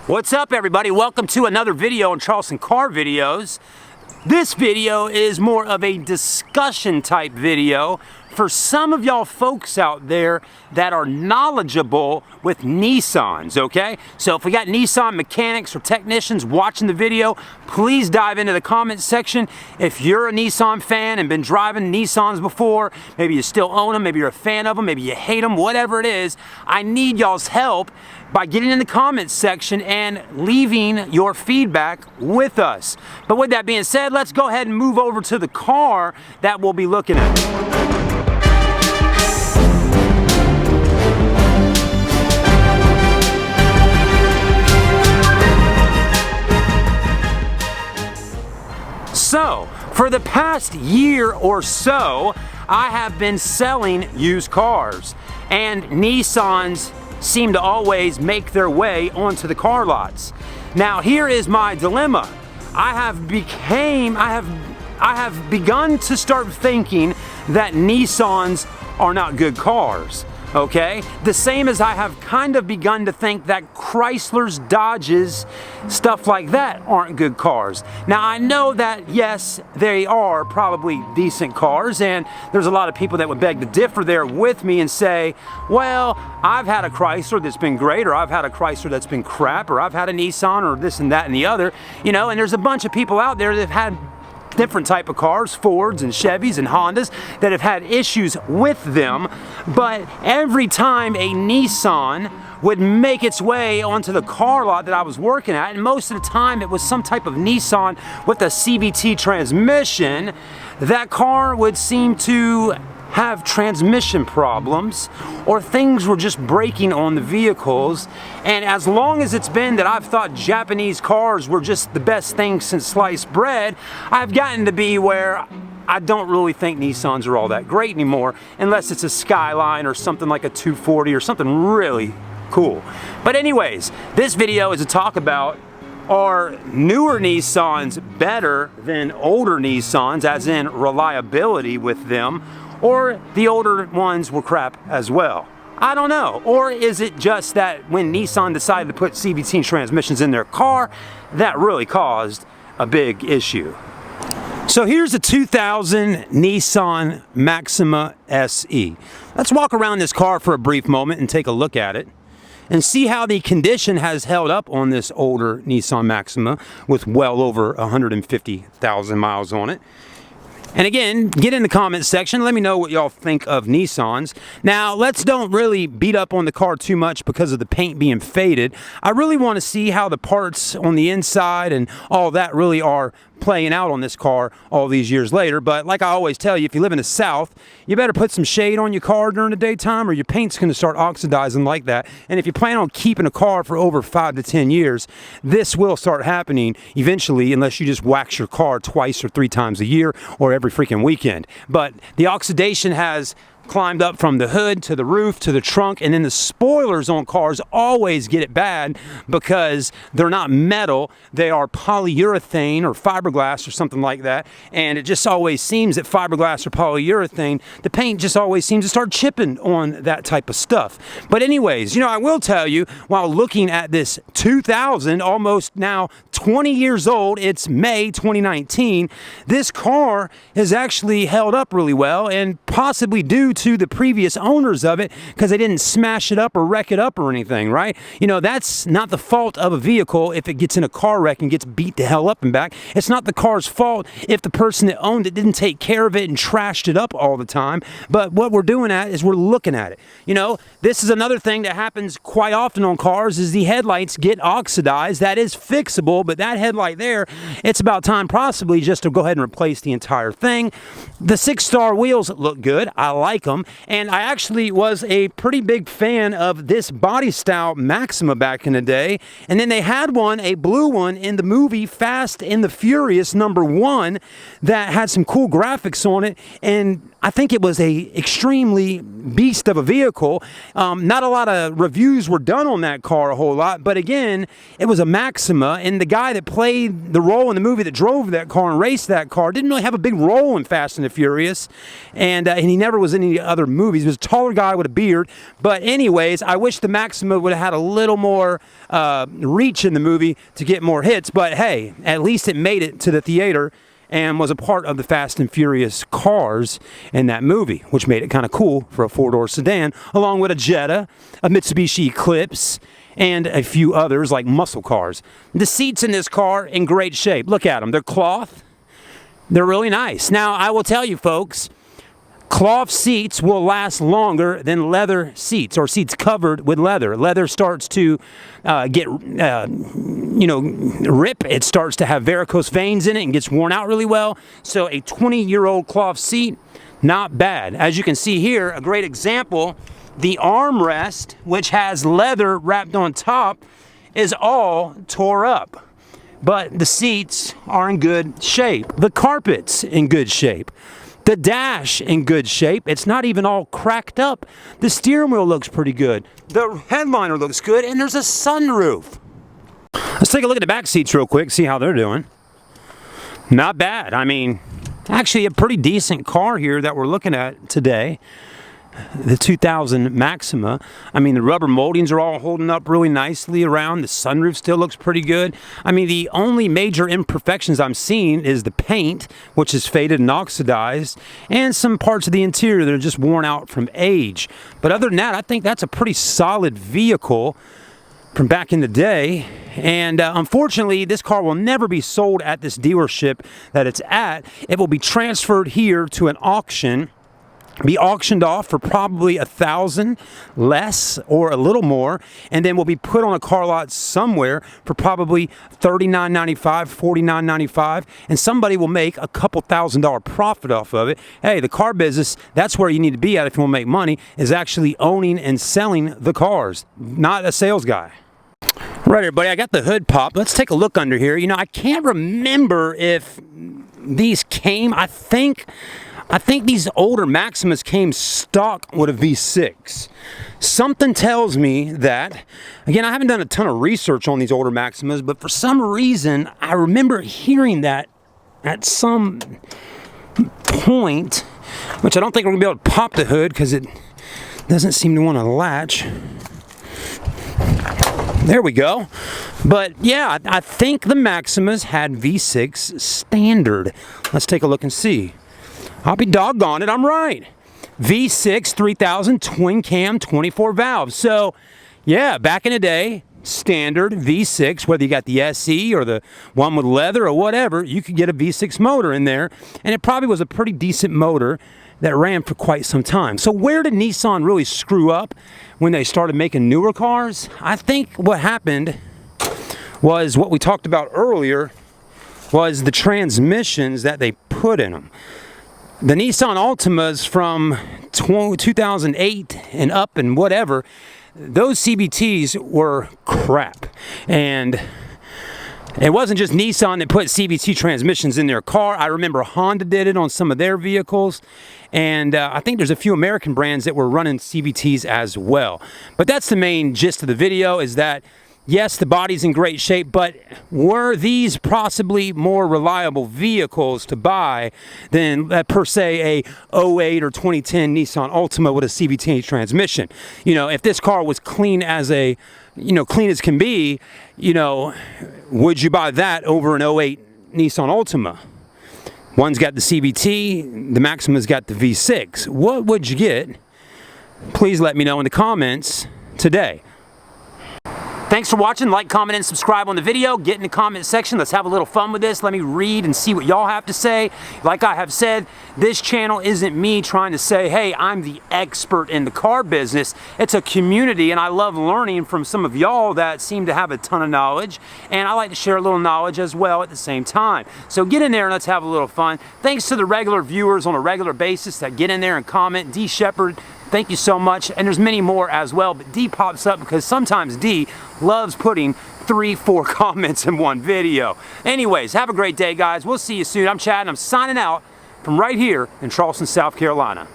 What's up, everybody? Welcome to another video on Charleston Car Videos. This video is more of a discussion type video for some of y'all folks out there that are knowledgeable with Nissans, okay? So if we got Nissan mechanics or technicians watching the video, please dive into the comments section. If you're a Nissan fan and been driving Nissans before, maybe you still own them, maybe you're a fan of them, maybe you hate them, whatever it is, I need y'all's help by getting in the comments section and leaving your feedback with us. But with that being said, let's go ahead and move over to the car that we'll be looking at. So, for the past year or so, I have been selling used cars, and Nissans seem to always make their way onto the car lots. Now, here is my dilemma. I have begun to start thinking that Nissans are not good cars. Okay? The same as I have kind of begun to think that Chryslers, Dodges, stuff like that aren't good cars. Now I know that yes, they are probably decent cars, and there's a lot of people that would beg to differ there with me and say, well, I've had a Chrysler that's been great, or I've had a Chrysler that's been crap, or I've had a Nissan, or this and that and the other, you know, and there's a bunch of people out there that have had different type of cars, Fords and Chevys and Hondas, that have had issues with them, but every time a Nissan would make its way onto the car lot that I was working at, and most of the time it was some type of Nissan with a CVT transmission, that car would seem to have transmission problems, or things were just breaking on the vehicles. And as long as it's been that I've thought Japanese cars were just the best thing since sliced bread, I've gotten to be where I don't really think Nissans are all that great anymore, unless it's a Skyline or something like a 240 or something really cool. But anyways, this video is to talk about, are newer Nissans better than older Nissans, as in reliability with them, or the older ones were crap as well? I don't know. Or is it just that when Nissan decided to put CVT transmissions in their car, that really caused a big issue? So here's a 2000 Nissan Maxima SE. Let's walk around this car for a brief moment and take a look at it and see how the condition has held up on this older Nissan Maxima with well over 150,000 miles on it. And again, get in the comments section. Let me know what y'all think of Nissans. Now, let's don't really beat up on the car too much because of the paint being faded. I really want to see how the parts on the inside and all that really are playing out on this car all these years later. But like I always tell you, if you live in the South, you better put some shade on your car during the daytime, or your paint's going to start oxidizing like that. And if you plan on keeping a car for over 5 to 10 years, this will start happening eventually, unless you just wax your car twice or 3 times a year or every freaking weekend. But the oxidation has climbed up from the hood to the roof to the trunk, and then the spoilers on cars always get it bad because they're not metal, they are polyurethane or fiberglass or something like that, and it just always seems that fiberglass or polyurethane, the paint just always seems to start chipping on that type of stuff. But anyways, you know, I will tell you, while looking at this 2000, almost now 20 years old, it's May 2019, this car has actually held up really well, and possibly due to the previous owners of it, because they didn't smash it up or wreck it up or anything, right? You know, that's not the fault of a vehicle if it gets in a car wreck and gets beat to hell up and back. It's not the car's fault if the person that owned it didn't take care of it and trashed it up all the time. But what we're doing at is we're looking at it. You know, this is another thing that happens quite often on cars, is the headlights get oxidized. That is fixable, but that headlight there, it's about time possibly just to go ahead and replace the entire thing. The 6-star wheels look good. I like them, and I actually was a pretty big fan of this body style Maxima back in the day, and then they had one, a blue one, in the movie Fast and the Furious #1 that had some cool graphics on it, and I think it was a extremely beast of a vehicle. Not a lot of reviews were done on that car a whole lot, but again, it was a Maxima, and the guy that played the role in the movie that drove that car and raced that car didn't really have a big role in Fast and the Furious, and he never was in any other movies. He was a taller guy with a beard, but anyways, I wish the Maxima would have had a little more reach in the movie to get more hits, but hey, at least it made it to the theater and was a part of the Fast and Furious cars in that movie, which made it kind of cool for a four-door sedan, along with a Jetta, a Mitsubishi Eclipse, and a few others like muscle cars. The seats in this car in great shape. Look at them. They're cloth. They're really nice. Now, I will tell you, folks, cloth seats will last longer than leather seats or seats covered with leather. Leather starts to rip. It starts to have varicose veins in it and gets worn out really well. So a 20-year-old cloth seat, not bad. As you can see here, a great example, the armrest, which has leather wrapped on top, is all tore up. But the seats are in good shape. The carpet's in good shape. The dash in good shape. It's not even all cracked up. The steering wheel looks pretty good. The headliner looks good, and there's a sunroof. Let's take a look at the back seats real quick, see how they're doing. Not bad. I mean, actually a pretty decent car here that we're looking at today. The 2000 Maxima. I mean, the rubber moldings are all holding up really nicely around. The sunroof still looks pretty good. I mean, the only major imperfections I'm seeing is the paint, which is faded and oxidized, and some parts of the interior that are just worn out from age. But other than that, I think that's a pretty solid vehicle from back in the day. And unfortunately, this car will never be sold at this dealership that it's at. It will be transferred here to an auction, be auctioned off for probably $1,000 less or a little more, and then will be put on a car lot somewhere for probably $39.95, $49.95, and somebody will make a couple $1,000 profit off of it. Hey, the car business, that's where you need to be at if you want to make money, is actually owning and selling the cars, not a sales guy. Right, everybody, I got the hood popped. Let's take a look under here. You know, I can't remember if these came, I think these older Maximas came stock with a V6. Something tells me that, again, I haven't done a ton of research on these older Maximas, but for some reason, I remember hearing that at some point, which I don't think we're gonna be able to pop the hood because it doesn't seem to want to latch. There we go. But yeah, I think the Maximas had V6 standard. Let's take a look and see. I'll be doggone it, I'm right. V6 3000 twin cam 24 valves. So yeah, back in the day, standard V6, whether you got the SE or the one with leather or whatever, you could get a V6 motor in there, and it probably was a pretty decent motor that ran for quite some time. So where did Nissan really screw up when they started making newer cars? I think what happened was what we talked about earlier, was the transmissions that they put in them. The Nissan Altimas from 2008 and up and whatever, those CVTs were crap. And it wasn't just Nissan that put CVT transmissions in their car. I remember Honda did it on some of their vehicles. And I think there's a few American brands that were running CVTs as well. But that's the main gist of the video, is that yes, the body's in great shape, but were these possibly more reliable vehicles to buy than per se a 08 or 2010 Nissan Altima with a CVT transmission? You know, if this car was clean as a, clean as can be, would you buy that over an 08 Nissan Altima? One's got the CVT, the Maxima's got the V6. What would you get? Please let me know in the comments today. Thanks for watching. Like, comment, and subscribe on the video. Get in the comment section. Let's have a little fun with this. Let me read and see what y'all have to say. Like I have said, this channel isn't me trying to say, hey, I'm the expert in the car business. It's a community, and I love learning from some of y'all that seem to have a ton of knowledge, and I like to share a little knowledge as well at the same time. So get in there and let's have a little fun. Thanks to the regular viewers on a regular basis that get in there and comment. D. Shepard, thank you so much, and there's many more as well, but D pops up because sometimes D loves putting 3-4 comments in one video. Anyways, have a great day, guys. We'll see you soon. I'm Chad, and I'm signing out. from right here in Charleston, South Carolina.